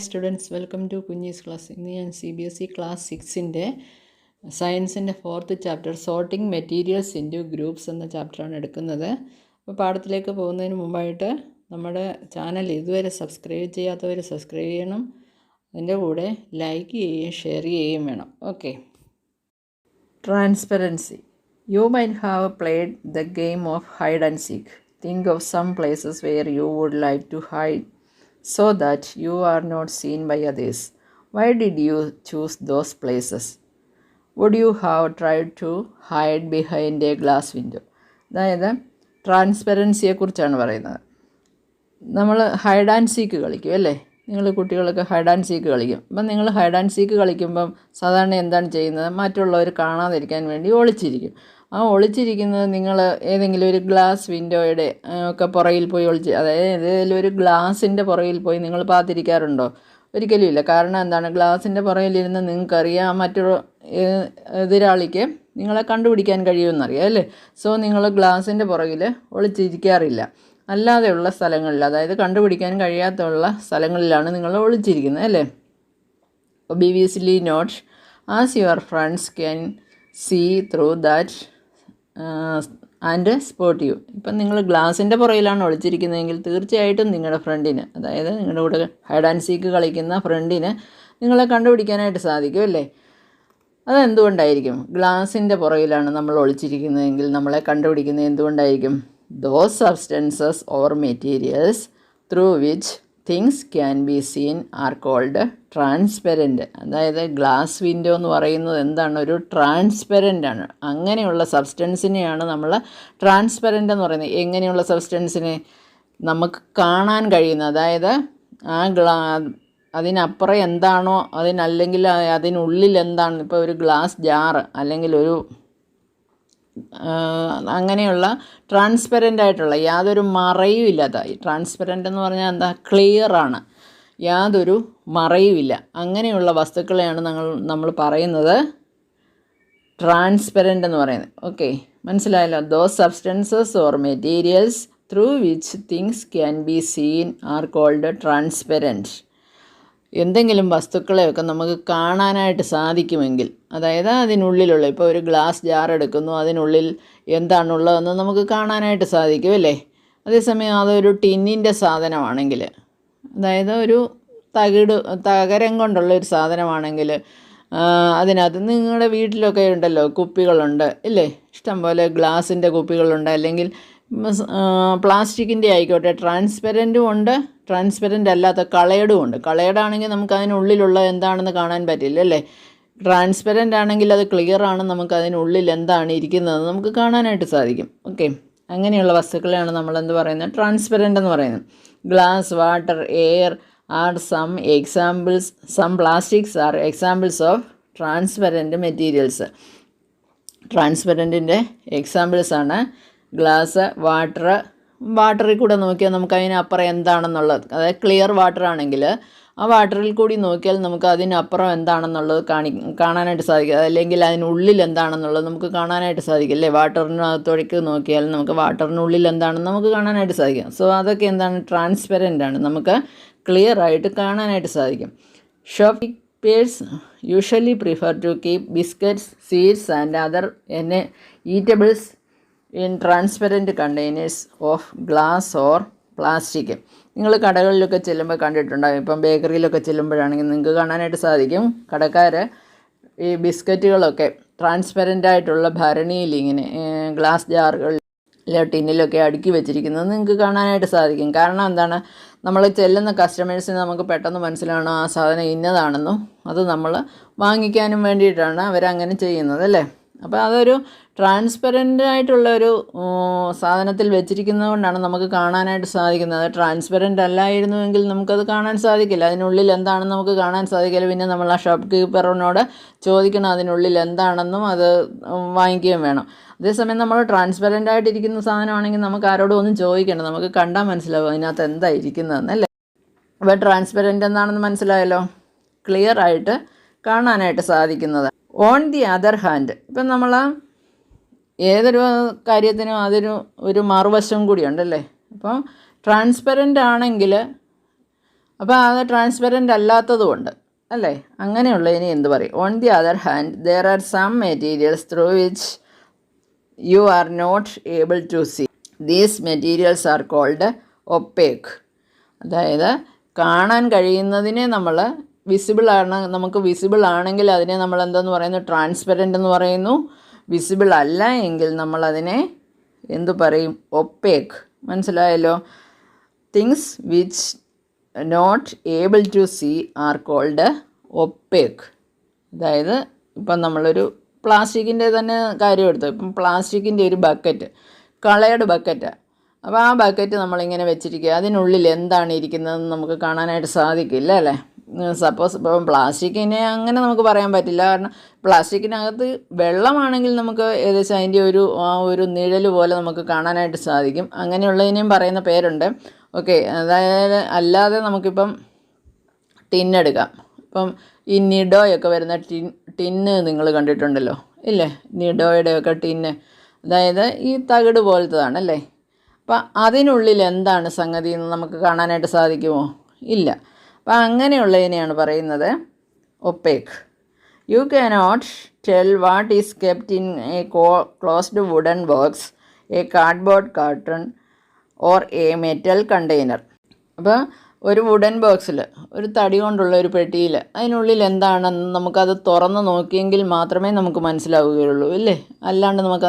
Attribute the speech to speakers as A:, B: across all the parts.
A: Students, welcome to Kunjees class. ഇന്ന് ഞാൻ CBSE class 6ൻ്റെ സയൻസിൻ്റെ 4th chapter sorting materials into groups എന്ന ചാപ്റ്ററാണ് എടുക്കുന്നത്. അപ്പോൾ പാഠത്തിലേക്ക് പോകുന്നതിന് മുമ്പായിട്ട് നമ്മുടെ ചാനൽ ഇതുവരെ സബ്സ്ക്രൈബ് ചെയ്യാത്തവർ സബ്സ്ക്രൈബ് ചെയ്യണം. അതിൻ്റെ കൂടെ ലൈക്ക് ചെയ്യുകയും ഷെയർ ചെയ്യുകയും വേണം. Okay. Transparency. You might have played the game of hide and seek. Think of some places where you would like to hide so that you are not seen by others. Why did you choose those places? Would you have tried to hide behind a glass window? അതായത് ട്രാൻസ്പെറൻസിയെക്കുറിച്ചാണ് പറയുന്നത്. നമ്മൾ hide and seek കളിക്കും അല്ലേ? നിങ്ങൾ കുട്ടികളൊക്കെ hide and seek കളിക്കും. അപ്പം നിങ്ങൾ ഹൈഡ് ആൻഡ് സീക്ക് കളിക്കുമ്പം സാധാരണ എന്താണ് ചെയ്യുന്നത്? മറ്റുള്ളവർ കാണാതിരിക്കാൻ വേണ്ടി ഒളിച്ചിരിക്കും. ആ ഒളിച്ചിരിക്കുന്നത് നിങ്ങൾ ഏതെങ്കിലും ഒരു ഗ്ലാസ് വിൻഡോയുടെ ഒക്കെ പുറകിൽ പോയി അതായത് ഏതെങ്കിലും ഒരു ഗ്ലാസിൻ്റെ പുറകിൽ പോയി നിങ്ങൾ പാത്തിരിക്കാറുണ്ടോ? ഒരിക്കലും ഇല്ല. കാരണം എന്താണ്? ഗ്ലാസിൻ്റെ പുറകിലിരുന്ന് നിങ്ങൾക്കറിയാം മറ്റൊരു എതിരാളിക്ക് നിങ്ങളെ കണ്ടുപിടിക്കാൻ കഴിയുമെന്നറിയാം അല്ലേ? സോ നിങ്ങൾ ഗ്ലാസിൻ്റെ പുറകിൽ ഒളിച്ചിരിക്കാറില്ല. അല്ലാതെയുള്ള സ്ഥലങ്ങളിൽ, അതായത് കണ്ടുപിടിക്കാൻ കഴിയാത്തുള്ള സ്ഥലങ്ങളിലാണ് നിങ്ങൾ ഒളിച്ചിരിക്കുന്നത് അല്ലേ? Obviously not as your friends can see through that and spot you. ഇപ്പം നിങ്ങൾ ഗ്ലാസിൻ്റെ പുറകിലാണ് ഒളിച്ചിരിക്കുന്നതെങ്കിൽ തീർച്ചയായിട്ടും നിങ്ങളുടെ ഫ്രണ്ടിന്, അതായത് നിങ്ങളുടെ കൂടെ ഹൈഡ് ആൻഡ് സീക്ക് കളിക്കുന്ന ഫ്രണ്ടിന് നിങ്ങളെ കണ്ടുപിടിക്കാനായിട്ട് സാധിക്കും അല്ലേ? അതെന്തുകൊണ്ടായിരിക്കും? ഗ്ലാസിൻ്റെ പുറകിലാണ് നമ്മൾ ഒളിച്ചിരിക്കുന്നതെങ്കിൽ നമ്മളെ കണ്ടുപിടിക്കുന്നത് എന്തുകൊണ്ടായിരിക്കും? Those substances or materials through which things can be seen are called transparent. അതായത് ഗ്ലാസ് വിൻഡോ എന്ന് പറയുന്നത് എന്താണ്? ഒരു ട്രാൻസ്പെറൻ്റ് ആണ്. അങ്ങനെയുള്ള സബ്സ്റ്റൻസിനെയാണ് നമ്മൾ ട്രാൻസ്പെറൻ്റ് എന്ന് പറയുന്നത്. എങ്ങനെയുള്ള സബ്സ്റ്റൻസിനെ? നമുക്ക് കാണാൻ കഴിയുന്ന, അതായത് അതിനപ്പുറം എന്താണോ, അതിനല്ലെങ്കിൽ അതിനുള്ളിൽ എന്താണ്, ഇപ്പോൾ ഒരു ഗ്ലാസ് ജാറ് അല്ലെങ്കിൽ ഒരു അങ്ങനെയുള്ള ട്രാൻസ്പെറൻ്റ് ആയിട്ടുള്ള യാതൊരു മറയും ഇല്ലാത്ത, ട്രാൻസ്പെറൻ്റ് എന്ന് പറഞ്ഞാൽ എന്താ? ക്ലിയറാണ്, യാതൊരു മറയുമില്ല. അങ്ങനെയുള്ള വസ്തുക്കളെയാണ് നമ്മൾ പറയുന്നത് ട്രാൻസ്പെറൻ്റ് എന്ന് പറയുന്നത്. ഓക്കെ, മനസ്സിലായല്ലോ? Those substances or materials through which things can be seen are called transparent. എന്തെങ്കിലും വസ്തുക്കളെയൊക്കെ നമുക്ക് കാണാനായിട്ട് സാധിക്കുമെങ്കിൽ, അതായത് അതിനുള്ളിലുള്ള, ഇപ്പോൾ ഒരു ഗ്ലാസ് ജാർ എടുക്കുന്നു, അതിനുള്ളിൽ എന്താണുള്ളതെന്ന് നമുക്ക് കാണാനായിട്ട് സാധിക്കും അല്ലേ? അതേസമയം അതൊരു ടിന്നിൻ്റെ സാധനമാണെങ്കിൽ, അതായത് ഒരു തകരം കൊണ്ടുള്ള ഒരു സാധനമാണെങ്കിൽ, അതിനകത്ത് നിങ്ങളുടെ വീട്ടിലൊക്കെ ഉണ്ടല്ലോ കുപ്പികളുണ്ട് ഇല്ലേ? ഇഷ്ടംപോലെ ഗ്ലാസിൻ്റെ കുപ്പികളുണ്ട്, അല്ലെങ്കിൽ പ്ലാസ്റ്റിക്കിൻ്റെ ആയിക്കോട്ടെ. ട്രാൻസ്പെറൻറ്റും ഉണ്ട്, ട്രാൻസ്പെറൻ്റ് അല്ലാത്ത കളേഡും ഉണ്ട്. കളേഡാണെങ്കിൽ നമുക്ക് അതിനുള്ളിലുള്ള എന്താണെന്ന് കാണാൻ പറ്റില്ല അല്ലേ? ട്രാൻസ്പെറൻ്റ് ആണെങ്കിൽ അത് ക്ലിയർ ആണ്, നമുക്ക് അതിനുള്ളിൽ എന്താണ് ഇരിക്കുന്നതെന്ന് നമുക്ക് കാണാനായിട്ട് സാധിക്കും. ഓക്കെ, അങ്ങനെയുള്ള വസ്തുക്കളെയാണ് നമ്മൾ എന്ത് പറയുന്നത്? ട്രാൻസ്പെറൻ്റ് എന്ന് പറയുന്നത്. Glass, water, air are some examples. Some plastics are examples of transparent materials. ട്രാൻസ്പെറൻറ്റിൻ്റെ എക്സാമ്പിൾസാണ് ഗ്ലാസ്, വാട്ടറിൽ കൂടെ നോക്കിയാൽ നമുക്ക് അതിനപ്പുറം എന്താണെന്നുള്ളത്, അതായത് ക്ലിയർ വാട്ടർ ആണെങ്കിൽ ആ വാട്ടറിൽ കൂടി നോക്കിയാൽ നമുക്ക് അതിനപ്പുറം എന്താണെന്നുള്ളത് കാണാനായിട്ട് സാധിക്കും. അല്ലെങ്കിൽ അതിനുള്ളിൽ എന്താണെന്നുള്ളത് നമുക്ക് കാണാനായിട്ട് സാധിക്കും അല്ലേ? വാട്ടറിനകത്തോടേക്ക് നോക്കിയാൽ നമുക്ക് വാട്ടറിനുള്ളിൽ എന്താണെന്ന് നമുക്ക് കാണാനായിട്ട് സാധിക്കും. സോ അതൊക്കെ എന്താണ്? ട്രാൻസ്പെറൻ്റ് ആണ്, നമുക്ക് ക്ലിയർ ആയിട്ട് കാണാനായിട്ട് സാധിക്കും. Shopkeepers usually prefer to keep biscuits, seeds and other eatables in transparent containers of glass or plastic. നിങ്ങൾ കടകളിലൊക്കെ ചെല്ലുമ്പോൾ കണ്ടിട്ടുണ്ടാകും. ഇപ്പം ബേക്കറിയിലൊക്കെ ചെല്ലുമ്പോഴാണെങ്കിൽ നിങ്ങൾക്ക് കാണാനായിട്ട് സാധിക്കും കടക്കാർ ഈ ബിസ്ക്കറ്റുകളൊക്കെ ട്രാൻസ്പെറൻ്റ് ആയിട്ടുള്ള ഭരണിയിൽ ഇങ്ങനെ ഗ്ലാസ് ജാറുകളിലോ ടിന്നിലൊക്കെ അടുക്കി വെച്ചിരിക്കുന്നത് നിങ്ങൾക്ക് കാണാനായിട്ട് സാധിക്കും. കാരണം എന്താണ്? നമ്മൾ ചെല്ലുന്ന കസ്റ്റമേഴ്സിന് നമുക്ക് പെട്ടെന്ന് മനസ്സിലാവണം ആ സാധനം ഇന്നതാണെന്നും അത് നമ്മൾ വാങ്ങിക്കാനും വേണ്ടിയിട്ടാണ് അവരങ്ങനെ ചെയ്യുന്നത് അല്ലേ? അപ്പോൾ അതൊരു ട്രാൻസ്പെറൻ്റ് ആയിട്ടുള്ള ഒരു സാധനത്തിൽ വെച്ചിരിക്കുന്നത് കൊണ്ടാണ് നമുക്ക് കാണാനായിട്ട് സാധിക്കുന്നത്. ട്രാൻസ്പെറൻ്റ് അല്ലായിരുന്നുവെങ്കിൽ നമുക്കത് കാണാൻ സാധിക്കില്ല. അതിനുള്ളിൽ എന്താണെന്ന് നമുക്ക് കാണാൻ സാധിക്കില്ല. പിന്നെ നമ്മൾ ആ ഷോപ്പ് കീപ്പറിനോട് ചോദിക്കണം അതിനുള്ളിൽ എന്താണെന്നും അത് വാങ്ങിക്കുകയും വേണം. അതേസമയം നമ്മൾ ട്രാൻസ്പെറൻ്റ് ആയിട്ടിരിക്കുന്ന സാധനമാണെങ്കിൽ നമുക്ക് ആരോടും ഒന്നും ചോദിക്കണം, നമുക്ക് കണ്ടാൽ മനസ്സിലാവും അതിനകത്ത് എന്താ ഇരിക്കുന്നതെന്ന് അല്ലേ? അപ്പോൾ ട്രാൻസ്പെറൻ്റ് എന്താണെന്ന് മനസ്സിലായല്ലോ? ക്ലിയർ ആയിട്ട് കാണാനായിട്ട് സാധിക്കുന്നത്. ഓൺ ദി അതർ ഹാൻഡ്, ഇപ്പം നമ്മൾ ഏതൊരു കാര്യത്തിനും അതിന് ഒരു മറുവശം കൂടിയുണ്ടല്ലേ? അപ്പം ട്രാൻസ്പെറൻ്റ് ആണെങ്കിൽ അപ്പോൾ അത് ട്രാൻസ്പെറൻ്റ് അല്ലാത്തതുകൊണ്ട് അല്ലേ, അങ്ങനെയുള്ളതിന് എന്ത് പറയും? On the other hand there are some materials through which you are not able to see. These materials are called opaque. അതായത് കാണാൻ കഴിയുന്നതിനെ നമ്മൾ നമുക്ക് വിസിബിൾ ആണെങ്കിൽ അതിനെ നമ്മൾ എന്തെന്ന് പറയുന്നു? ട്രാൻസ്പെറൻ്റ് എന്ന് പറയുന്നു. വിസിബിൾ അല്ല എങ്കിൽ നമ്മളതിനെ എന്തു പറയും? ഒപ്പേക്ക്. മനസ്സിലായല്ലോ? Things which not able to see are called opaque. അതായത് ഇപ്പം നമ്മളൊരു പ്ലാസ്റ്റിക്കിൻ്റെ തന്നെ കാര്യം എടുത്തു. ഇപ്പം പ്ലാസ്റ്റിക്കിൻ്റെ ഒരു ബക്കറ്റ്, കളേർഡ് ബക്കറ്റ്. അപ്പോൾ ആ ബക്കറ്റ് നമ്മളിങ്ങനെ വെച്ചിരിക്കുക, അതിനുള്ളിൽ എന്താണ് ഇരിക്കുന്നതെന്ന് നമുക്ക് കാണാനായിട്ട് സാധിക്കില്ല അല്ലേ. സപ്പോസ് ഇപ്പം പ്ലാസ്റ്റിക്കിനെ അങ്ങനെ നമുക്ക് പറയാൻ പറ്റില്ല. കാരണം പ്ലാസ്റ്റിക്കിനകത്ത് വെള്ളമാണെങ്കിൽ നമുക്ക് ഏകദേശം അതിൻ്റെ ഒരു നിഴൽ പോലെ നമുക്ക് കാണാനായിട്ട് സാധിക്കും. അങ്ങനെയുള്ളതിനെയും പറയുന്ന പേരുണ്ട്. ഓക്കെ, അതായത് അല്ലാതെ നമുക്കിപ്പം ടിന്നെടുക്കാം. ഇപ്പം ഈ നിഡോയൊക്കെ വരുന്ന ടിന്ന് നിങ്ങൾ കണ്ടിട്ടുണ്ടല്ലോ ഇല്ലേ? നിഡോയുടെയൊക്കെ ടിന്ന്, അതായത് ഈ തകിട് പോലത്തതാണല്ലേ. അപ്പം അതിനുള്ളിൽ എന്താണ് സംഗതി എന്ന് നമുക്ക് കാണാനായിട്ട് സാധിക്കുമോ? ഇല്ല. അപ്പം അങ്ങനെയുള്ളതിനെയാണ് പറയുന്നത് opaque. You cannot tell what is kept in a closed wooden box, a cardboard carton or a metal container. അപ്പോൾ ഒരു വുഡൻ ബോക്സിൽ, ഒരു തടി കൊണ്ടുള്ള ഒരു പെട്ടിയിൽ, അതിനുള്ളിൽ എന്താണെന്ന് നമുക്കത് തുറന്ന് നോക്കിയെങ്കിൽ മാത്രമേ നമുക്ക് മനസ്സിലാവുകയുള്ളൂ ഇല്ലേ? അല്ലാണ്ട് നമുക്ക്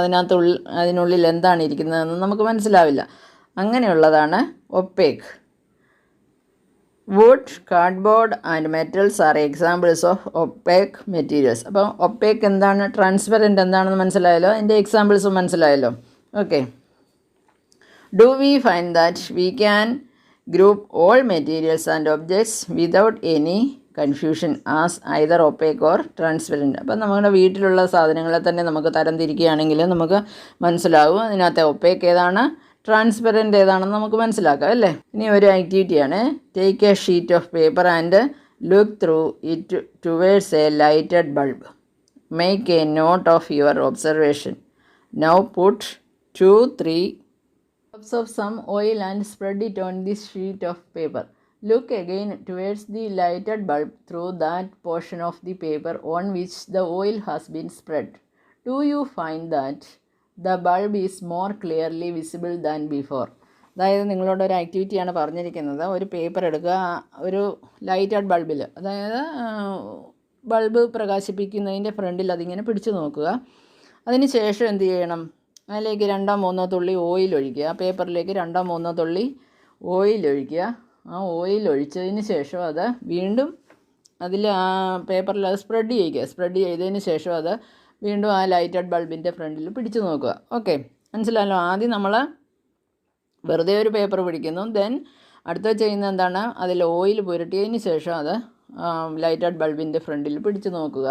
A: അതിനുള്ളിൽ എന്താണ് ഇരിക്കുന്നതെന്ന് നമുക്ക് മനസ്സിലാവില്ല. അങ്ങനെയുള്ളതാണ് opaque. Wood, cardboard and metals are examples of opaque materials. അപ്പോൾ ഒപ്പേക്ക് എന്താണ്, ട്രാൻസ്പെറൻറ്റ് എന്താണെന്ന് മനസ്സിലായല്ലോ, അതിൻ്റെ എക്സാമ്പിൾസും മനസ്സിലായല്ലോ. Okay. Do we find that we can group all materials and objects without any confusion as either opaque or transparent? അപ്പം നമ്മുടെ വീട്ടിലുള്ള സാധനങ്ങളെ തന്നെ നമുക്ക് തരംതിരിക്കുകയാണെങ്കിൽ നമുക്ക് മനസ്സിലാവും അതിനകത്തെ ഒപ്പേക്ക് ഏതാണ്, ട്രാൻസ്പെറൻറ്റ് ഏതാണെന്ന് നമുക്ക് മനസ്സിലാക്കാം അല്ലേ. ഇനി ഒരു ആക്ടിവിറ്റിയാണ്. Take a sheet of paper and look through it towards a lighted bulb. Make a note of your observation. Now put 2-3 drops of some oil and spread it on this sheet of paper. Look again towards the lighted bulb through that portion of the paper on which the oil has been spread. Do you find that the bulb is more clearly visible than before? അതായത് നിങ്ങളോട് ഒരു ആക്ടിവിറ്റിയാണ് പറഞ്ഞിരിക്കുന്നത്. ഒരു paper എടുക്കുക, ഒരു lighted ബൾബിൽ, അതായത് bulb പ്രകാശിപ്പിക്കുന്നതിൻ്റെ ഫ്രണ്ടിൽ അതിങ്ങനെ പിടിച്ചു നോക്കുക. അതിന് ശേഷം എന്ത് ചെയ്യണം? അതിലേക്ക് 2-3 തുള്ളി ഓയിൽ ഒഴിക്കുക. ആ പേപ്പറിലേക്ക് 2-3 തുള്ളി ഓയിൽ ഒഴിക്കുക. ആ ഓയിൽ ഒഴിച്ചതിന് ശേഷം അത് വീണ്ടും അതിൽ ആ പേപ്പറിൽ അത് സ്പ്രെഡ് ചെയ്യുക. സ്പ്രെഡ് ചെയ്തതിന് ശേഷം അത് വീണ്ടും ആ ലൈറ്റഡ് ബൾബിൻ്റെ ഫ്രണ്ടിൽ പിടിച്ചു നോക്കുക. ഓക്കെ, മനസ്സിലായല്ലോ? ആദ്യം നമ്മൾ വെറുതെ ഒരു പേപ്പർ പിടിക്കുന്നു, ദെൻ അടുത്ത ചെയ്യുന്നത് എന്താണ്? അതിൽ ഓയിൽ പുരട്ടിയതിന് ശേഷം അത് ലൈറ്റഡ് ബൾബിൻ്റെ ഫ്രണ്ടിൽ പിടിച്ചു നോക്കുക.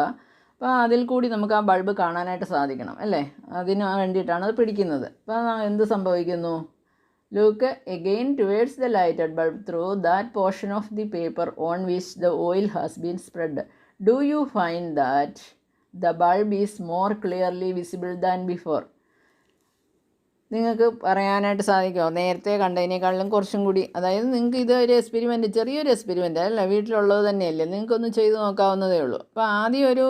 A: അപ്പോൾ അതിൽ കൂടി നമുക്ക് ആ ബൾബ് കാണാനായിട്ട് സാധിക്കണം അല്ലേ? അതിന് വേണ്ടിയിട്ടാണ് അത് പിടിക്കുന്നത്. അപ്പോൾ എന്ത് സംഭവിക്കുന്നു? Look again towards the lighted bulb through that portion of the paper on which the oil has been spread. Do you find that the bulb is more clearly visible than before? നിങ്ങൾക്ക് പറയാനായിട്ട് സാധിക്കുമോ? നേരത്തെ കണ്ടതിനേക്കാളും കുറച്ചും കൂടി, അതായത് നിങ്ങൾക്ക് ഇത് ഒരു എക്സ്പെരിമെൻറ്റ്, ചെറിയൊരു എക്സ്പെരിമെൻ്റ് അല്ല, വീട്ടിലുള്ളത് തന്നെയല്ലേ, നിങ്ങൾക്കൊന്ന് ചെയ്ത് നോക്കാവുന്നതേ ഉള്ളൂ. അപ്പോൾ ആദ്യം ഒരു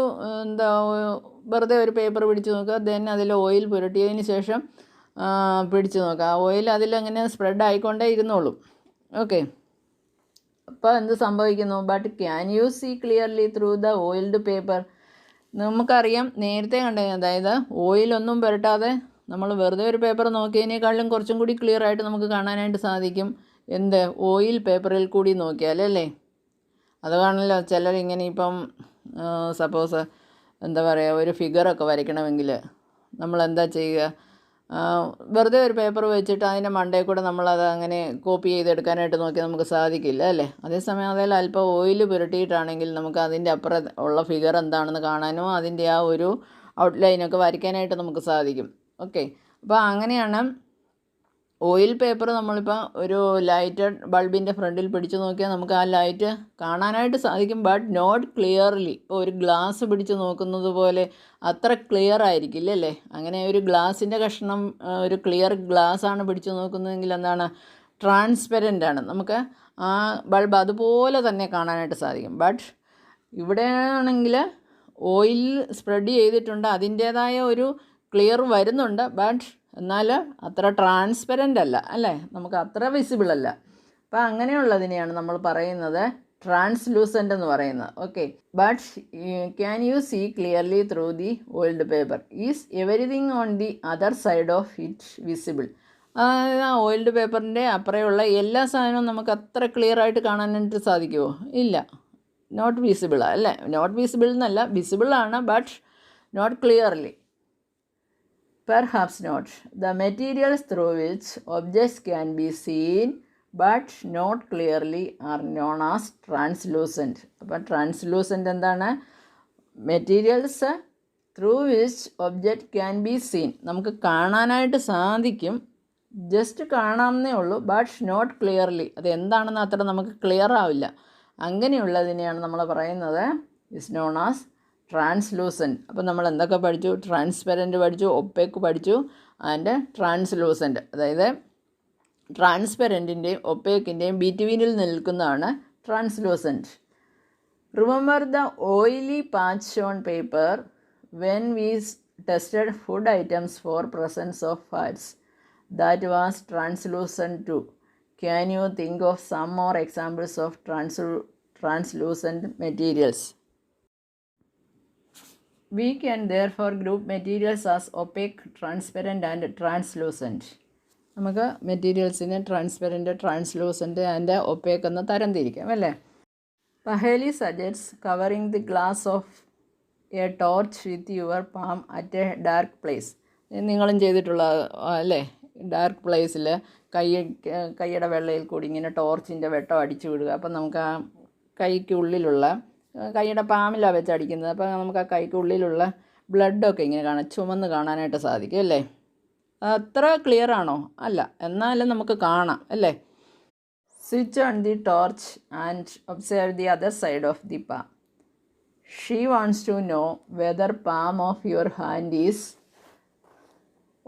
A: വെറുതെ ഒരു പേപ്പർ പിടിച്ച് നോക്കുക, ദെൻ അതിൽ ഓയിൽ പുരട്ടിയതിന് ശേഷം പിടിച്ച് നോക്കുക. ആ ഓയിൽ അതിലങ്ങനെ സ്പ്രെഡ് ആയിക്കൊണ്ടേ ഇരുന്നോളും. ഓക്കെ, അപ്പോൾ എന്ത് സംഭവിക്കുന്നു? But can you see clearly through the oiled paper? നമുക്കറിയാം നേരത്തെ കണ്ടത്, അതായത് ഓയിലൊന്നും പുരട്ടാതെ നമ്മൾ വെറുതെ ഒരു പേപ്പർ നോക്കിയതിനേക്കാളും കുറച്ചും കൂടി ക്ലിയർ ആയിട്ട് നമുക്ക് കാണാനായിട്ട് സാധിക്കും. എന്ത്? ഓയിൽ പേപ്പറിൽ കൂടി നോക്കിയാൽ അല്ലേ? അതാണല്ലോ ചിലരിങ്ങനെ ഇപ്പം സപ്പോസ് എന്താ പറയുക, ഒരു ഫിഗറൊക്കെ വരയ്ക്കണമെങ്കിൽ നമ്മളെന്താ ചെയ്യുക? വെറുതെ ഒരു പേപ്പർ വെച്ചിട്ട് അതിൻ്റെ മണ്ടയിൽ കൂടെ നമ്മളത് അങ്ങനെ കോപ്പി ചെയ്തെടുക്കാനായിട്ട് നോക്കി നമുക്ക് സാധിക്കില്ല അല്ലേ? അതേസമയം അതിൽ അല്പം ഓയിൽ പുരട്ടിയിട്ടാണെങ്കിൽ നമുക്ക് അതിൻ്റെ അപ്പുറം ഉള്ള ഫിഗർ എന്താണെന്ന് കാണാനോ അതിൻ്റെ ആ ഒരു ഔട്ട്ലൈനൊക്കെ വരയ്ക്കാനായിട്ട് നമുക്ക് സാധിക്കും. ഓക്കെ, അപ്പോൾ അങ്ങനെയാണ് ഓയിൽ പേപ്പർ നമ്മളിപ്പോൾ ഒരു ലൈറ്റഡ് ബൾബിൻ്റെ ഫ്രണ്ടിൽ പിടിച്ചു നോക്കിയാൽ നമുക്ക് ആ ലൈറ്റ് കാണാനായിട്ട് സാധിക്കും, ബട്ട് നോട്ട് ക്ലിയർലി. ഇപ്പോൾ ഒരു ഗ്ലാസ് പിടിച്ച് നോക്കുന്നത് പോലെ അത്ര ക്ലിയർ ആയിരിക്കില്ല അല്ലേ? അങ്ങനെ ഒരു ഗ്ലാസിൻ്റെ കഷ്ണം, ഒരു ക്ലിയർ ഗ്ലാസ്സാണ് പിടിച്ചു നോക്കുന്നതെങ്കിൽ എന്താണ്, ട്രാൻസ്പെറൻ്റ് ആണ്, നമുക്ക് ആ ബൾബ് അതുപോലെ തന്നെ കാണാനായിട്ട് സാധിക്കും. ബട്ട് ഇവിടെയാണെങ്കിൽ ഓയിൽ സ്പ്രെഡ് ചെയ്തിട്ടുണ്ട്, അതിൻ്റേതായ ഒരു ക്ലിയർ വരുന്നുണ്ട്. ബട്ട് എന്നാൽ അത്ര ട്രാൻസ്പെറൻ്റ് അല്ല, അല്ലേ, നമുക്ക് അത്ര വിസിബിൾ അല്ല. അപ്പോൾ അങ്ങനെയുള്ളതിനെയാണ് നമ്മൾ പറയുന്നത് ട്രാൻസ്ലൂസൻ്റ് എന്ന് പറയുന്നത്. Okay, but can you see clearly through the oiled paper? Is everything on the other side of it visible? അതായത് ആ ഓയിൽഡ് പേപ്പറിൻ്റെ അപ്പുറമുള്ള എല്ലാ സാധനവും നമുക്ക് അത്ര ക്ലിയർ ആയിട്ട് കാണാനായിട്ട് സാധിക്കുമോ? ഇല്ല, നോട്ട് വിസിബിൾ അല്ലേ. നോട്ട് വിസിബിൾ എന്നല്ല, വിസിബിൾ ആണ്, but not clearly. Perhaps not. The materials through which objects can be seen but not clearly are known as translucent. അപ്പോൾ ട്രാൻസ്ലൂസൻറ്റ് എന്താണ്? Materials through which object can be seen, നമുക്ക് കാണാനായിട്ട് സാധിക്കും, just കാണാമെന്നേ ഉള്ളൂ, but not clearly, അത് എന്താണെന്ന് അത്ര നമുക്ക് ക്ലിയർ ആവില്ല. അങ്ങനെയുള്ളതിനെയാണ് നമ്മൾ പറയുന്നത് ഇസ് നോൺ ആസ് ട്രാൻസ്ലൂസൻറ്റ്. അപ്പോൾ നമ്മൾ എന്തൊക്കെ പഠിച്ചു? ട്രാൻസ്പെറൻറ്റ് പഠിച്ചു, ഒപ്പേക്ക് പഠിച്ചു, ആൻഡ് ട്രാൻസ്ലൂസൻറ്റ്. അതായത് ട്രാൻസ്പെറൻറ്റിൻ്റെയും ഒപ്പേക്കിൻ്റെയും ബിറ്റ്വീനിൽ നിൽക്കുന്നതാണ് translucent. Remember the oily patch on paper when we tested food items for presence of fats that was translucent too. Can you think of some more examples of translucent materials? We can therefore group materials as opaque, transparent and translucent. നമുക്ക് മെറ്റീരിയൽസിനെ transparent, translucent and opaque എന്ന് തരംതിരിക്കാം, അല്ലേ. Paheli suggests covering the glass of a torch with your palm at a dark place. നിങ്ങളും ചെയ്തിട്ടുള്ള അല്ലേ, dark പ്ലേസിൽ കൈയുടെ വെള്ളയിൽ കൂടി ഇങ്ങനെ ടോർച്ചിൻ്റെ വെട്ടം അടിച്ചു വിടുക. അപ്പം നമുക്ക് ആ കൈക്കുള്ളിലുള്ള, കൈയുടെ പാമിലാണ് വെച്ച് അടിക്കുന്നത്, അപ്പോൾ നമുക്ക് ആ കൈക്കുള്ളിലുള്ള ബ്ലഡൊക്കെ ഇങ്ങനെ കാണാം, ചുമന്ന് കാണാനായിട്ട് സാധിക്കും, അല്ലേ. അത്ര ക്ലിയർ ആണോ? അല്ല, എന്നാലും നമുക്ക് കാണാം, അല്ലേ. Switch on the torch and observe the other side of the palm. She wants to know whether palm of your hand is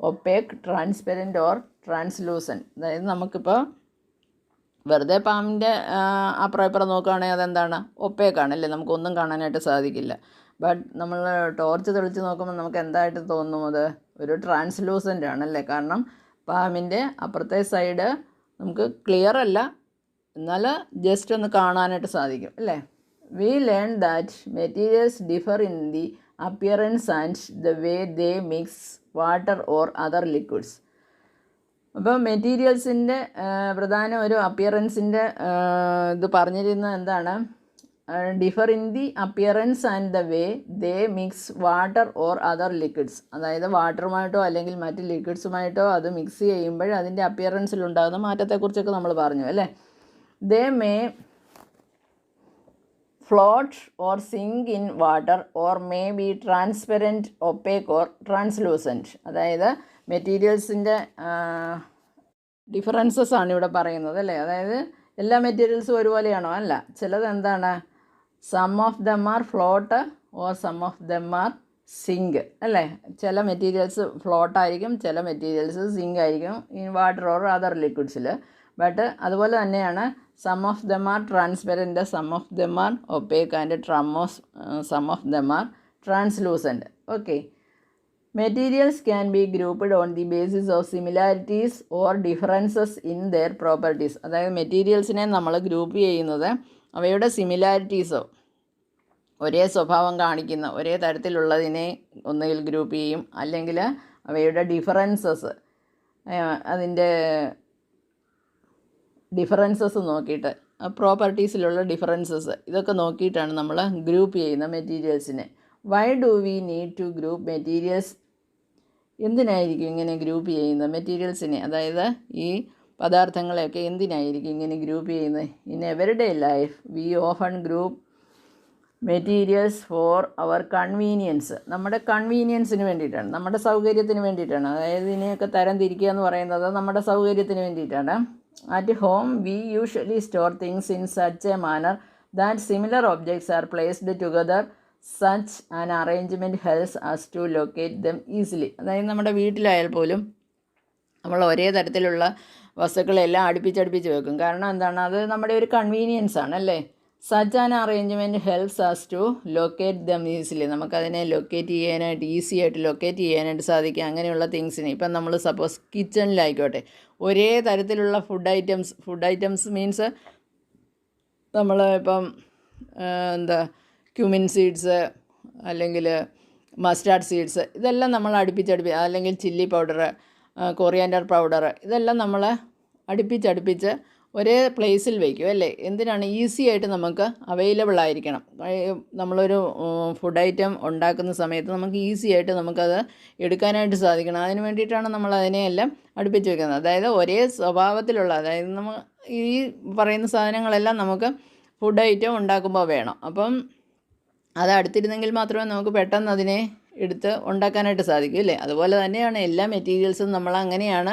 A: opaque, transparent or translucent. അതായത് നമുക്കിപ്പോൾ വെറുതെ പാമ്പിൻ്റെ അപ്പുറം ഇപ്പുറം നോക്കുകയാണെങ്കിൽ അതെന്താണ്? ഒപ്പേക്കാണല്ലേ, നമുക്കൊന്നും കാണാനായിട്ട് സാധിക്കില്ല. ബട്ട് നമ്മൾ ടോർച്ച് തെളിച്ച് നോക്കുമ്പോൾ നമുക്ക് എന്തായിട്ട് തോന്നും? അത് ഒരു ട്രാൻസ്ലൂസൻ്റ് ആണല്ലേ, കാരണം പാമ്പിൻ്റെ അപ്പുറത്തെ സൈഡ് നമുക്ക് ക്ലിയർ അല്ല, എന്നാൽ ജസ്റ്റ് ഒന്ന് കാണാനായിട്ട് സാധിക്കും, അല്ലേ. We learn that materials differ in the appearance and the way they mix water or other liquids. അപ്പോൾ മെറ്റീരിയൽസിൻ്റെ പ്രധാന ഒരു അപ്പിയറൻസിൻ്റെ ഇത് പറഞ്ഞിരുന്നത് എന്താണ്? Differ in the appearance and the way they mix water or other liquids. അതായത് വാട്ടറുമായിട്ടോ അല്ലെങ്കിൽ മറ്റ് ലിക്വിഡ്സുമായിട്ടോ അത് മിക്സ് ചെയ്യുമ്പോൾ അതിൻ്റെ അപ്പിയറൻസിലുണ്ടാകുന്ന മാറ്റത്തെക്കുറിച്ചൊക്കെ നമ്മൾ പറഞ്ഞു, അല്ലേ. They may float or sink in water or may be transparent, opaque or translucent. അതായത് മെറ്റീരിയൽസിൻ്റെ ഡിഫറൻസസ് ആണ് ഇവിടെ പറയുന്നത്, അല്ലേ. അതായത് എല്ലാ മെറ്റീരിയൽസും ഒരുപോലെയാണോ? അല്ല, ചിലത് എന്താണ്? Some of them are float or some of them are sink, അല്ലേ. ചില മെറ്റീരിയൽസ് ഫ്ലോട്ടായിരിക്കും, ചില മെറ്റീരിയൽസ് സിങ്ക് ആയിരിക്കും ഇൻ വാട്ടർ ഓർ അതർ ലിക്വിഡ്സിൽ. ബട്ട് അതുപോലെ തന്നെയാണ് some of them are transparent, some of them are opaque and some of them are translucent. Okay, materials can be grouped on the basis of similarities or differences in their properties. അതായത് മെറ്റീരിയൽസിനെ നമ്മൾ group ചെയ്യുന്നത് അവയുടെ സിമിലാരിറ്റീസോ, ഒരേ സ്വഭാവം കാണിക്കുന്ന ഒരേ തരത്തിലുള്ളതിനെ ഒന്നുകിൽ ഗ്രൂപ്പ് ചെയ്യും, അല്ലെങ്കിൽ അവയുടെ ഡിഫറൻസസ്, അതിൻ്റെ ഡിഫറൻസസ് നോക്കിയിട്ട്, പ്രോപ്പർട്ടീസിലുള്ള ഡിഫറൻസസ്, ഇതൊക്കെ നോക്കിയിട്ടാണ് നമ്മൾ ഗ്രൂപ്പ് ചെയ്യുന്ന മെറ്റീരിയൽസിനെ. Why do we need to group materials? എന്തിനായിരിക്കും ഇങ്ങനെ ഗ്രൂപ്പ് ചെയ്യുന്നത് മെറ്റീരിയൽസിനെ? അതായത് ഈ പദാർത്ഥങ്ങളെയൊക്കെ എന്തിനായിരിക്കും ഇങ്ങനെ ഗ്രൂപ്പ് ചെയ്യുന്നത്? In everyday life we often group materials for our convenience. നമ്മുടെ കൺവീനിയൻസിന് വേണ്ടിയിട്ടാണ്, നമ്മുടെ സൗകര്യത്തിന് വേണ്ടിയിട്ടാണ്. അതായത് ഇതിനെയൊക്കെ തരം തിരിക്കുക എന്ന് പറയുന്നത് നമ്മുടെ സൗകര്യത്തിന് വേണ്ടിയിട്ടാണ്. At home, we usually store things in such a manner that similar objects are placed together. Such an arrangement helps us to locate them easily. അതായത് നമ്മുടെ വീട്ടിലായാൽ പോലും നമ്മൾ ഒരേ തരത്തിലുള്ള വസ്തുക്കളെല്ലാം അടുപ്പിച്ചടുപ്പിച്ച് വെക്കും. കാരണം എന്താണ്, അത് നമ്മുടെ ഒരു കൺവീനിയൻസ് ആണ് അല്ലേ. Such an arrangement helps us to locate them easily. നമുക്കതിനെ ലൊക്കേറ്റ് ചെയ്യാനായിട്ട്, ഈസി ആയിട്ട് ലൊക്കേറ്റ് ചെയ്യാനായിട്ട് സാധിക്കും അങ്ങനെയുള്ള തിങ്സിന്. ഇപ്പം നമ്മൾ സപ്പോസ് കിച്ചണിലായിക്കോട്ടെ, ഒരേ തരത്തിലുള്ള ഫുഡ് ഐറ്റംസ് മീൻസ് നമ്മൾ ഇപ്പം ക്യുമിൻ സീഡ്സ് അല്ലെങ്കിൽ മസ്റ്റാർഡ് സീഡ്സ്, ഇതെല്ലാം നമ്മൾ അടുപ്പിച്ചടുപ്പിച്ച്, അല്ലെങ്കിൽ ചില്ലി പൗഡർ, കൊറിയാൻഡർ പൗഡർ, ഇതെല്ലാം നമ്മൾ അടുപ്പിച്ചടുപ്പിച്ച് ഒരേ പ്ലേസിൽ വയ്ക്കും അല്ലേ. എന്തിനാണ്? ഈസി ആയിട്ട് നമുക്ക് അവൈലബിൾ ആയിരിക്കണം. നമ്മളൊരു ഫുഡ് ഐറ്റം ഉണ്ടാക്കുന്ന സമയത്ത് നമുക്ക് ഈസി ആയിട്ട് നമുക്കത് എടുക്കാനായിട്ട് സാധിക്കണം. അതിന് വേണ്ടിയിട്ടാണ് നമ്മൾ അതിനെയെല്ലാം അടുപ്പിച്ച് വെക്കുന്നത്. അതായത് ഒരേ സ്വഭാവത്തിലുള്ള, അതായത് നമ്മൾ ഈ പറയുന്ന സാധനങ്ങളെല്ലാം നമുക്ക് ഫുഡ് ഐറ്റം ഉണ്ടാക്കുമ്പോൾ വേണം. അപ്പം അത് അടുത്തിരുന്നെങ്കിൽ മാത്രമേ നമുക്ക് പെട്ടെന്ന് അതിനെ എടുത്ത് ഉണ്ടാക്കാനായിട്ട് സാധിക്കൂ അല്ലേ. അതുപോലെ തന്നെയാണ് എല്ലാ മെറ്റീരിയൽസും നമ്മൾ അങ്ങനെയാണ്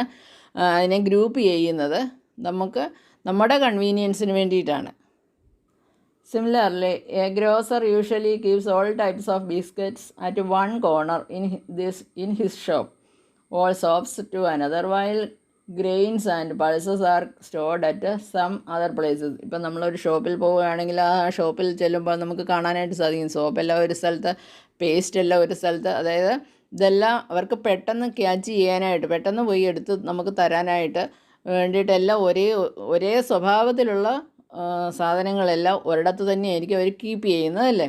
A: അതിനെ ഗ്രൂപ്പ് ചെയ്യുന്നത്, നമുക്ക് നമ്മുടെ കൺവീനിയൻസിന് വേണ്ടിയിട്ടാണ്. Similarly a grocer usually keeps all types of biscuits at one corner in his shop, all soaps to another, while grains and pulses are stored at some other places. ഇപ്പം നമ്മളൊരു ഷോപ്പിൽ പോവുകയാണെങ്കിൽ ആ ഷോപ്പിൽ ചെല്ലുമ്പോൾ നമുക്ക് കാണാനായിട്ട് സാധിക്കും സോപ്പെല്ലാം ഒരു സ്ഥലത്ത്, പേസ്റ്റ് എല്ലാം ഒരു സ്ഥലത്ത്. അതായത് ഇതെല്ലാം അവർക്ക് പെട്ടെന്ന് ക്യാച്ച് ചെയ്യാനായിട്ട്, പെട്ടെന്ന് പോയി എടുത്ത് നമുക്ക് തരാനായിട്ട് വേണ്ടിയിട്ടെല്ലാം ഒരേ സ്വഭാവത്തിലുള്ള സാധനങ്ങളെല്ലാം ഒരിടത്ത് തന്നെയായിരിക്കും അവർ കീപ്പ് ചെയ്യുന്നത് അല്ലേ.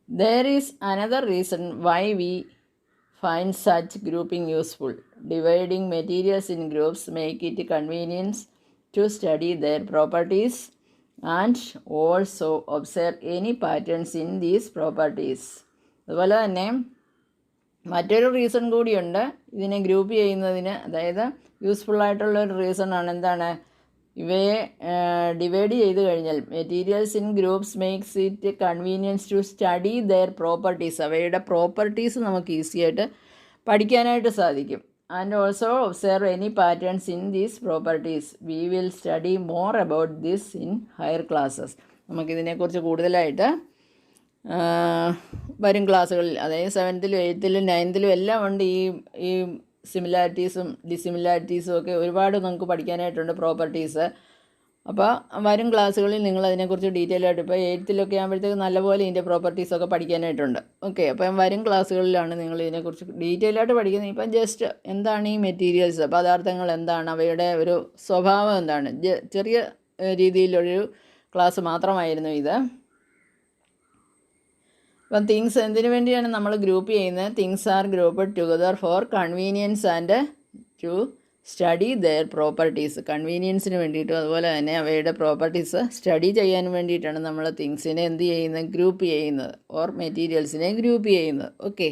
A: There is another reason why we find such grouping useful. Dividing materials in groups make it convenient to study their properties and also observe any patterns in these properties. അതുപോലെ തന്നെ മറ്റൊരു റീസൺ കൂടിയുണ്ട് ഇതിനെ group ചെയ്യുന്നതിന്. അതായത് യൂസ്ഫുള്ളായിട്ടുള്ളൊരു റീസണാണ്. എന്താണ്? ഇവയെ divide ചെയ്ത് കഴിഞ്ഞാൽ materials in groups makes it convenience to study their properties. അവയുടെ പ്രോപ്പർട്ടീസ് നമുക്ക് ഈസി ആയിട്ട് പഠിക്കാനായിട്ട് സാധിക്കും. And also observe any patterns in these properties. We will study more about this in higher classes. നമുക്കിതിനെക്കുറിച്ച് കൂടുതലായിട്ട് വരും ക്ലാസ്സുകളിൽ, അതായത് 7th, 8th, 9th എല്ലാം ഉണ്ട്. ഈ സിമിലാരിറ്റീസും ഡിസിമിലാരിറ്റീസും ഒക്കെ ഒരുപാട് നമുക്ക് പഠിക്കാനായിട്ടുണ്ട്, പ്രോപ്പർട്ടീസ്. അപ്പോൾ വരും ക്ലാസ്സുകളിൽ നിങ്ങൾ അതിനെക്കുറിച്ച് ഡീറ്റെയിൽ ആയിട്ട്, ഇപ്പോൾ 8th ആകുമ്പോഴത്തേക്ക് നല്ലപോലെ ഇതിൻ്റെ പ്രോപ്പർട്ടീസൊക്കെ പഠിക്കാനായിട്ടുണ്ട്. ഓക്കെ, അപ്പം വരും ക്ലാസ്സുകളിലാണ് നിങ്ങൾ ഇതിനെക്കുറിച്ച് ഡീറ്റെയിൽ ആയിട്ട് പഠിക്കുന്നത്. ഇപ്പം ജസ്റ്റ് എന്താണ് ഈ മെറ്റീരിയൽസ്, പദാർത്ഥങ്ങൾ എന്താണ്, അവയുടെ ഒരു സ്വഭാവം എന്താണ്, ചെറിയ രീതിയിലൊരു ക്ലാസ് മാത്രമായിരുന്നു ഇത്. അപ്പം തിങ്സ് എന്തിനു വേണ്ടിയാണ് നമ്മൾ ഗ്രൂപ്പ് ചെയ്യുന്നത്? Things are grouped together for convenience and to study their properties. കൺവീനിയൻസിന് വേണ്ടിയിട്ടും അതുപോലെ തന്നെ അവയുടെ പ്രോപ്പർട്ടീസ് സ്റ്റഡി ചെയ്യാൻ വേണ്ടിയിട്ടാണ് നമ്മൾ തിങ്സിനെ എന്ത് ചെയ്യുന്നത്? ഗ്രൂപ്പ് ചെയ്യുന്നത്, ഓർ മെറ്റീരിയൽസിനെ ഗ്രൂപ്പ് ചെയ്യുന്നത്. ഓക്കെ,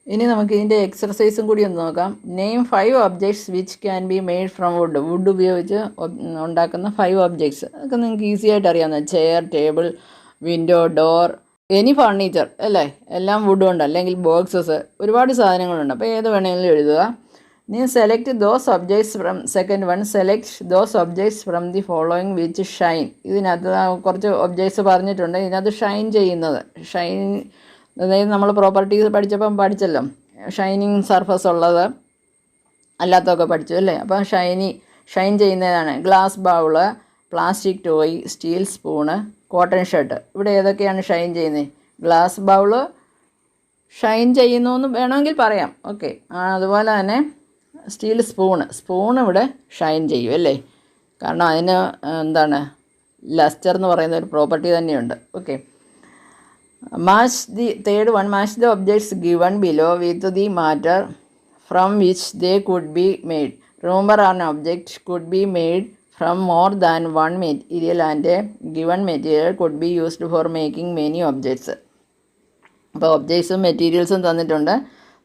A: ഇനി നമുക്ക് ഇതിൻ്റെ എക്സർസൈസും കൂടി ഒന്ന് നോക്കാം. Name 5 objects which can be made from wood ഉപയോഗിച്ച് ഉണ്ടാക്കുന്ന 5 ഒബ്ജക്ട്സ്. അതൊക്കെ നിങ്ങൾക്ക് ഈസി ആയിട്ട് അറിയാവുന്ന chair, table, window, door, any furniture അല്ലേ, എല്ലാം വുഡ് കൊണ്ട്, അല്ലെങ്കിൽ ബോക്സസ്, ഒരുപാട് സാധനങ്ങളുണ്ട്. അപ്പോൾ ഏത് വേണമെങ്കിലും എഴുതുക. ഇനി select those objects from, second one, select those objects from the following which Shine. ഇതിനകത്ത് കുറച്ച് ഒബ്ജക്ട്സ് പറഞ്ഞിട്ടുണ്ട്. ഇതിനകത്ത് ഷൈൻ ചെയ്യുന്നത്, അതായത് നമ്മൾ പ്രോപ്പർട്ടീസ് പഠിച്ചപ്പം പഠിച്ചല്ലോ, ഷൈനിങ് സർഫസ് ഉള്ളത് അല്ലാത്തതൊക്കെ പഠിച്ചു അല്ലേ. അപ്പം ഷൈൻ ചെയ്യുന്നതാണ് glass bowl, plastic toy, steel spoon, cotton shirt. ഇവിടെ ഏതൊക്കെയാണ് ഷൈൻ ചെയ്യുന്നത്? ഗ്ലാസ് ബൗള് ഷൈൻ ചെയ്യുന്നു എന്ന് വേണമെങ്കിൽ പറയാം. ഓക്കെ, അതുപോലെ തന്നെ സ്റ്റീൽ സ്പൂൺ ഇവിടെ ഷൈൻ ചെയ്യും അല്ലേ, കാരണം അതിന് എന്താണ് ലസ്റ്റർ എന്ന് പറയുന്ന ഒരു പ്രോപ്പർട്ടി തന്നെയുണ്ട്. Okay, third one, match the objects given below with the matter from which they could be made. Remember an object could be made from more than one material and a given material could be used for making many objects. അപ്പോൾ ഒബ്ജക്ട്സും മെറ്റീരിയൽസും തന്നിട്ടുണ്ട്,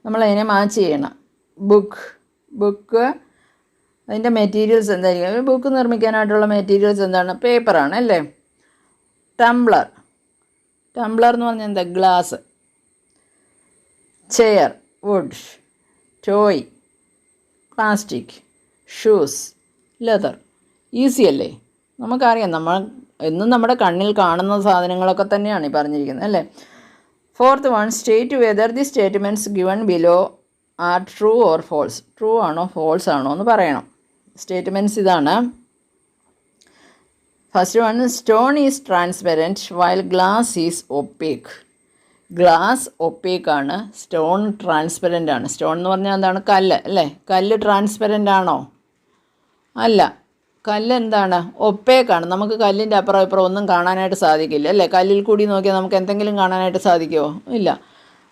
A: നമ്മളതിനെ match ചെയ്യണം. Book അതിൻ്റെ materials എന്തായിരിക്കും? Book നിർമ്മിക്കാനായിട്ടുള്ള materials എന്താണ്? പേപ്പറാണ് അല്ലേ. Tumblr എന്ന് പറഞ്ഞാൽ എന്താ? Glass. Chair wood, toy plastic, shoes leather. Easy അല്ലേ, നമുക്കറിയാം, നമ്മൾ എന്നും നമ്മുടെ കണ്ണിൽ കാണുന്ന സാധനങ്ങളൊക്കെ തന്നെയാണ് ഈ പറഞ്ഞിരിക്കുന്നത് അല്ലേ. Fourth one, state whether the statements given below are true or false. True ആണോ ഫോൾസ് ആണോ എന്ന് പറയണം. സ്റ്റേറ്റ്മെൻറ്റ്സ് ഇതാണ്. First one, stone is transparent while glass is opaque. Glass opaque ആണ്, സ്റ്റോൺ ട്രാൻസ്പെറൻ്റ് ആണ്. സ്റ്റോൺ എന്ന് പറഞ്ഞാൽ എന്താണ്? കല്ല് അല്ലേ? കല്ല് ട്രാൻസ്പെറൻ്റ് ആണോ? അല്ല. കല്ല് എന്താണ്? ഒപ്പേക്കാണ്. നമുക്ക് കല്ലിൻ്റെ അപ്പുറം ഇപ്പുറം ഒന്നും കാണാനായിട്ട് സാധിക്കില്ല അല്ലേ? കല്ലിൽ കൂടി നോക്കിയാൽ നമുക്ക് എന്തെങ്കിലും കാണാനായിട്ട് സാധിക്കുമോ? ഇല്ല.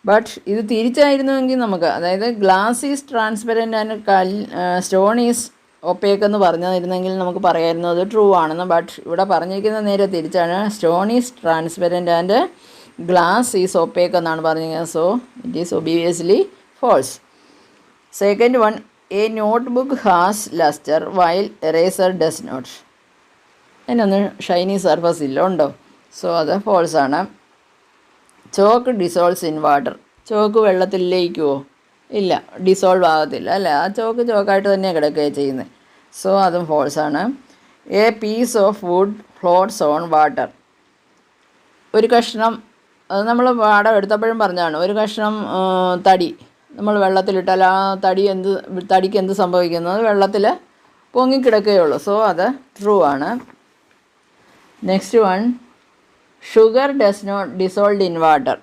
A: ബട്ട് ഇത് തിരിച്ചായിരുന്നുവെങ്കിൽ നമുക്ക്, അതായത് glass is transparent and stone is opaque എന്ന് പറഞ്ഞിരുന്നെങ്കിൽ നമുക്ക് പറയായിരുന്നു അത് ട്രൂ ആണെന്ന്. ബട്ട് ഇവിടെ പറഞ്ഞിരിക്കുന്നത് നേരെ തിരിച്ചാണ്. Stone is transparent and glass is opaque എന്നാണ് പറഞ്ഞിരിക്കുന്നത്. So it is obviously false. Second one, a notebook has lustre while eraser does not. അതിനൊന്നും ഷൈനി സർഫസ് ഇല്ല, ഉണ്ടോ? സോ അത് ഫോൾസ് ആണ്. Chalk dissolves in water. Chalk വെള്ളത്തിൽ ലയിക്കുമോ? ഇല്ല, ഡിസോൾവ് ആകത്തില്ല അല്ലേ? ആ ചോക്കായിട്ട് തന്നെ കിടക്കുകയാണ് ചെയ്യുന്നത്. സോ അതും ഫോൾസ് ആണ്. A piece of wood floats on water. ഒരു കഷ്ണം, അത് നമ്മൾ പാഠം എടുത്തപ്പോഴും പറഞ്ഞതാണ്, ഒരു കഷ്ണം തടി നമ്മൾ വെള്ളത്തിലിട്ടാൽ ആ തടിക്ക് എന്ത് സംഭവിക്കുന്നത്? വെള്ളത്തിൽ പൊങ്ങിക്കിടക്കുകയുള്ളൂ. സോ അത് ട്രൂ ആണ്. Next one, sugar does not dissolve in water.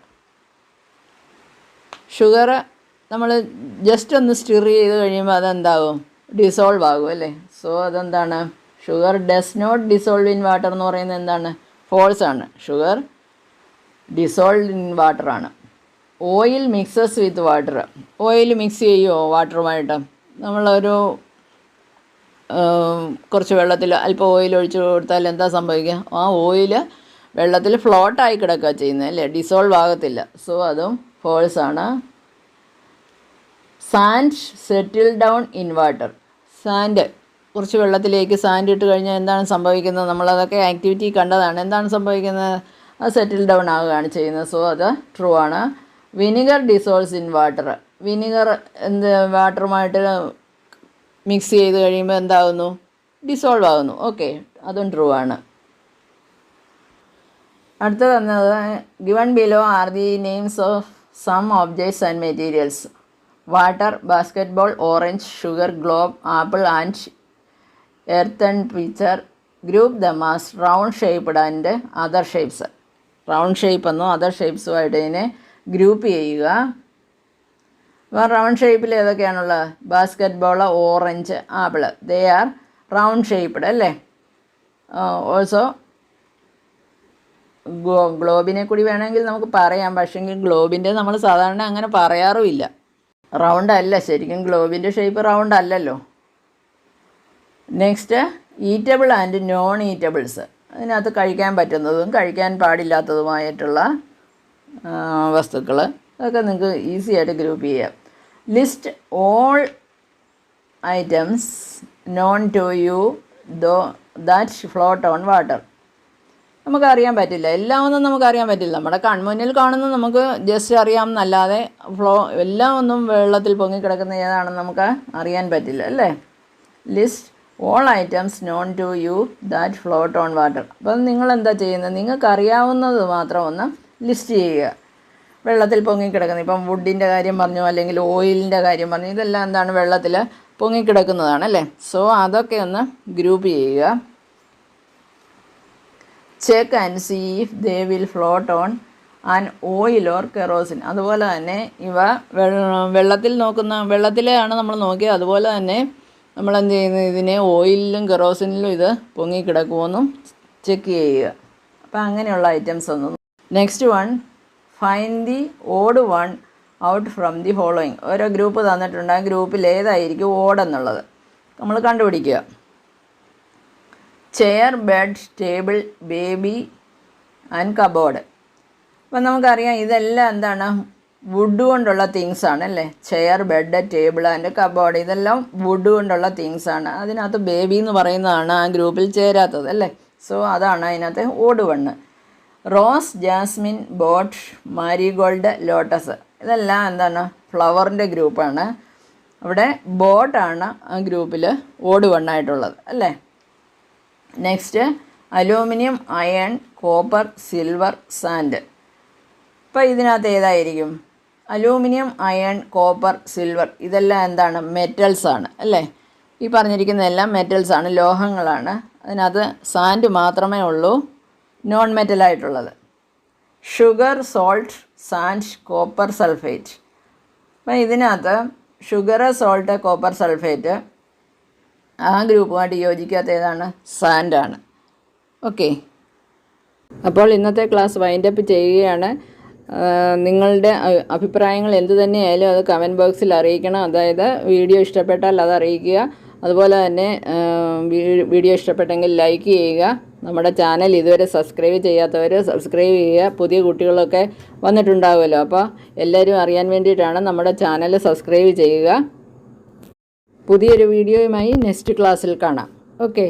A: Sugar നമ്മൾ ജസ്റ്റ് ഒന്ന് സ്റ്റിർ ചെയ്ത് കഴിയുമ്പോൾ അതെന്താകും? ഡിസോൾവ് ആകും അല്ലേ? സോ അതെന്താണ്? Sugar does not dissolve in water എന്ന് പറയുന്നത് എന്താണ്? ഫോൾസ് ആണ്. ഷുഗർ ഡിസോൾവ് ഇൻ വാട്ടർ ആണ്. Oil mixes with water. Oil mix ചെയ്യുമോ വാട്ടറുമായിട്ട്? നമ്മളൊരു കുറച്ച് വെള്ളത്തിൽ അല്പം ഓയിൽ ഒഴിച്ച് കൊടുത്താൽ എന്താ സംഭവിക്കുക? ആ ഓയിൽ വെള്ളത്തിൽ ഫ്ലോട്ടായി കിടക്കുക ചെയ്യുന്നത് അല്ലേ? ഡിസോൾവ് ആകത്തില്ല. സോ അതും ഫോൾസ് ആണ്. Sand settle down in water. Sand, കുറച്ച് വെള്ളത്തിലേക്ക് സാൻഡ് ഇട്ട് കഴിഞ്ഞാൽ എന്താണ് സംഭവിക്കുന്നത്? നമ്മളതൊക്കെ ആക്ടിവിറ്റി കണ്ടതാണ്. എന്താണ് സംഭവിക്കുന്നത്? അത് സെറ്റിൽ ഡൗൺ ആവുകയാണ് ചെയ്യുന്നത്. സോ അത് ട്രൂ ആണ്. Vinegar dissolves in water. Vinegar വാട്ടറുമായിട്ട് മിക്സ് ചെയ്ത് കഴിയുമ്പോൾ എന്താകുന്നു? ഡിസോൾവ് ആകുന്നു. ഓക്കെ, അതും ട്രൂ ആണ്. അടുത്ത തന്നത്, given below are the names of some objects and materials. Water, basketball, orange, sugar, globe, apple and earthen pitcher. Group them as round shaped and other shapes. Round shape എന്നോ other ഷേപ്സുമായിട്ട് ഇതിനെ group ചെയ്യുക. അപ്പോൾ round ഷേപ്പിൽ ഏതൊക്കെയാണുള്ളത്? Basketball, orange, apple. They are round shaped അല്ലേ? Also ഗ്ലോബിനെ കൂടി വേണമെങ്കിൽ നമുക്ക് പറയാം. പക്ഷേങ്കിൽ ഗ്ലോബിൻ്റെ നമ്മൾ സാധാരണ അങ്ങനെ പറയാറുമില്ല. റൗണ്ട് അല്ല ശരിക്കും, ഗ്ലോബിൻ്റെ ഷേപ്പ് റൗണ്ട് അല്ലല്ലോ. Next, eatable and non eatables. അതിനകത്ത് കഴിക്കാൻ പറ്റുന്നതും കഴിക്കാൻ പാടില്ലാത്തതുമായിട്ടുള്ള വസ്തുക്കൾ. അതൊക്കെ നിങ്ങൾക്ക് ഈസി ആയിട്ട് ഗ്രൂപ്പ് ചെയ്യാം. List all items known to you that float on water. നമുക്കറിയാൻ പറ്റില്ല, എല്ലാം ഒന്നും നമുക്കറിയാൻ പറ്റില്ല. നമ്മുടെ കൺമുന്നിൽ കാണുന്നത് നമുക്ക് ജസ്റ്റ് അറിയാമെന്നല്ലാതെ എല്ലാം ഒന്നും വെള്ളത്തിൽ പൊങ്ങിക്കിടക്കുന്ന ഏതാണെന്ന് നമുക്ക് അറിയാൻ പറ്റില്ല അല്ലേ? List all items known to you that float on water. അപ്പം നിങ്ങളെന്താ ചെയ്യുന്നത്? നിങ്ങൾക്കറിയാവുന്നത് മാത്രം ഒന്ന് ലിസ്റ്റ് ചെയ്യുക. വെള്ളത്തിൽ പൊങ്ങിക്കിടക്കുന്നത്, ഇപ്പം വുഡിൻ്റെ കാര്യം പറഞ്ഞു, അല്ലെങ്കിൽ ഓയിലിൻ്റെ കാര്യം പറഞ്ഞു, ഇതെല്ലാം എന്താണ്? വെള്ളത്തിൽ പൊങ്ങിക്കിടക്കുന്നതാണ് അല്ലേ? സോ അതൊക്കെ ഒന്ന് ഗ്രൂപ്പ് ചെയ്യുക. Check and see if they will float on an oil or kerosene. അതുപോലെ തന്നെ ഇവ വെള്ളത്തിലാണ് നമ്മൾ നോക്കിയത്. അതുപോലെ തന്നെ നമ്മൾ എന്ത് ചെയ്യുന്നത്? ഇതിനെ ഓയിലിലും കെറോസിനിലും ഇത് പൊങ്ങിക്കിടക്കുമെന്നും ചെക്ക് ചെയ്യുക. അപ്പോൾ അങ്ങനെയുള്ള ഐറ്റംസ് ഒന്നും. Next one, find the odd one out from the following. ഓരോ ഗ്രൂപ്പ് തന്നിട്ടുണ്ട്. ആ ഗ്രൂപ്പിൽ ഏതായിരിക്കും ഓഡ് എന്നുള്ളത് നമ്മൾ കണ്ടുപിടിക്കുക. Chair, bed, table, baby and cupboard. അപ്പം നമുക്കറിയാം ഇതെല്ലാം എന്താണ്? വുഡ് കൊണ്ടുള്ള തിങ്സാണ് അല്ലേ? Chair, bed, table and cupboard ഇതെല്ലാം വുഡ് കൊണ്ടുള്ള തിങ്സാണ്. അതിനകത്ത് ബേബി എന്ന് പറയുന്നതാണ് ആ ഗ്രൂപ്പിൽ ചേരാത്തത് അല്ലേ? സോ അതാണ് അതിനകത്ത് odd one. Rose, jasmine, boat, marigold, lotus ഇതെല്ലാം എന്താണ്? ഫ്ലവറിൻ്റെ ഗ്രൂപ്പാണ്. അവിടെ ബോട്ടാണ് ആ ഗ്രൂപ്പിൽ ഓഡ് വണ്ണായിട്ടുള്ളത് അല്ലേ? Next, aluminium, iron, copper, silver, sand. ഇപ്പോൾ ഇതിനകത്ത് ഏതായിരിക്കും? അലൂമിനിയം, അയൺ, കോപ്പർ, സിൽവർ ഇതെല്ലാം എന്താണ്? മെറ്റൽസ് ആണ് അല്ലേ? ഈ പറഞ്ഞിരിക്കുന്നതെല്ലാം മെറ്റൽസ് ആണ്, ലോഹങ്ങളാണ്. അതിനകത്ത് സാൻഡ് മാത്രമേ ഉള്ളൂ നോൺ മെറ്റലായിട്ടുള്ളത്. Sugar, salt, sand, copper sulphate. അപ്പം ഇതിനകത്ത് ഷുഗർ, സോൾട്ട്, കോപ്പർ സൾഫേറ്റ് ആ ഗ്രൂപ്പുമായിട്ട് യോജിക്കാത്ത ഏതാണ്? സാൻഡാണ്. ഓക്കെ, അപ്പോൾ ഇന്നത്തെ ക്ലാസ് വൈൻഡപ്പ് ചെയ്യുകയാണ്. നിങ്ങളുടെ അഭിപ്രായങ്ങൾ എന്തു തന്നെയായാലും അത് കമൻറ്റ് ബോക്സിൽ അറിയിക്കണം. അതായത് വീഡിയോ ഇഷ്ടപ്പെട്ടാൽ അത് അറിയിക്കുക. അതുപോലെ തന്നെ വീഡിയോ ഇഷ്ടപ്പെട്ടെങ്കിൽ ലൈക്ക് ചെയ്യുക. നമ്മുടെ ചാനൽ ഇതുവരെ സബ്സ്ക്രൈബ് ചെയ്യാത്തവർ സബ്സ്ക്രൈബ് ചെയ്യുക. പുതിയ കുട്ടികളൊക്കെ വന്നിട്ടുണ്ടാവുമല്ലോ, അപ്പോൾ എല്ലാവരും അറിയാൻ വേണ്ടിയിട്ടാണ് നമ്മുടെ ചാനൽ സബ്സ്ക്രൈബ് ചെയ്യുക. പുതിയൊരു വീഡിയോയുമായി നെക്സ്റ്റ് ക്ലാസ്സിൽ കാണാം. ഓക്കെ.